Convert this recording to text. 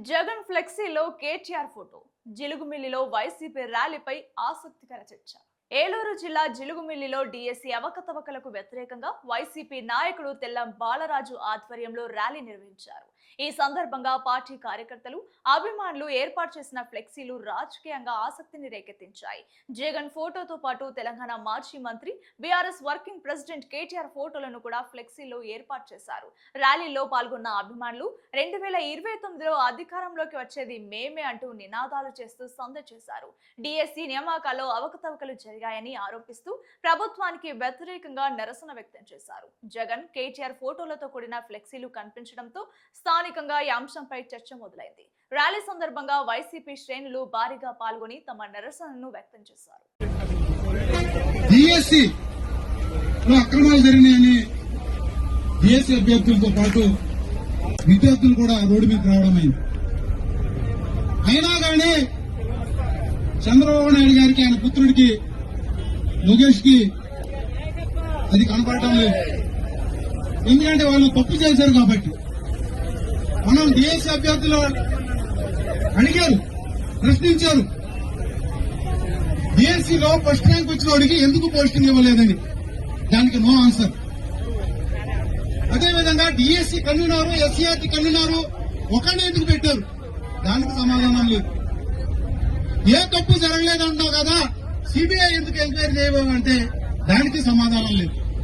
Jagan ఫ్లెక్సీలో KTR photo, జిలుగుమిల్లిలో YCP ర్యాలీపై ఆసక్తికర చర్చ. ఏలూరు జిల్లా జిలుగుమిల్లిలో డీఎస్సీ అవకతవకలకు వ్యతిరేకంగా వైసీపీ నాయకుడు తెల్లం బాలరాజు ఆధ్వర్యంలో ర్యాలీ నిర్వహించారు. ఈ సందర్భంగా పార్టీ కార్యకర్తలు, అభిమానులు ఏర్పాటు చేసిన ఫ్లెక్సీలు రాజకీయంగా ఆసక్తిని రేకెత్తించాయి. జగన్ ఫోటోతో పాటు తెలంగాణ మాజీ మంత్రి, బీఆర్ఎస్ వర్కింగ్ ప్రెసిడెంట్ కేటీఆర్ ఫోటోలను కూడా ఫ్లెక్సీలో ఏర్పాటు చేశారు. ర్యాలీలో పాల్గొన్న అభిమానులు 2029లో అధికారంలోకి వచ్చేది మేమే అంటూ నినాదాలు చేస్తూ సందడి చేశారు. డీఎస్సీ నియామకాల్లో అవకతవకలు జరిగాయని ఆరోపిస్తూ ప్రభుత్వానికి వ్యతిరేకంగా నిరసన వ్యక్తం చేశారు. జగన్, కేటీఆర్ ఫోటోలతో కూడిన ఫ్లెక్సీలు కనిపించడంతో స్థానికంగా ఈ అంశంపై చర్చ మొదలైంది. ర్యాలీ సందర్భంగా వైసీపీ శ్రేణులు భారీగా పాల్గొని తమ నిరసనను వ్యక్తం చేశారు. అక్రమాలు జరిగినాయని డీఎస్సీ అభ్యర్థులతో పాటు విద్యార్థులు కూడా రోడ్డు మీద రావడమైంది. అయినా కానీ చంద్రబాబు నాయుడు గారికి, ఆయన పుత్రుడికి లోకేష్ కి అది కనపడటం లేదు. ఎందుకంటే వాళ్ళు తప్పు చేశారు కాబట్టి. మనం డీఎస్సీ అభ్యర్థులు అడిగారు, ప్రశ్నించారు, డీఎస్సీలో ఫస్ట్ ర్యాంక్ వచ్చిన వాడికి ఎందుకు పోస్టింగ్ ఇవ్వలేదని. దానికి నో ఆన్సర్. అదేవిధంగా డీఎస్సీ కన్వీనరు, ఎస్సీఆర్టీ కన్వీనరు ఒకరిని ఎందుకు పెట్టారు, దానికి సమాధానం లేదు. ఏ తప్పు జరగలేదంటావు కదా, సిబిఐ ఎందుకు ఎంక్వైరీ చేయబోమంటే దానికి సమాధానం లేదు.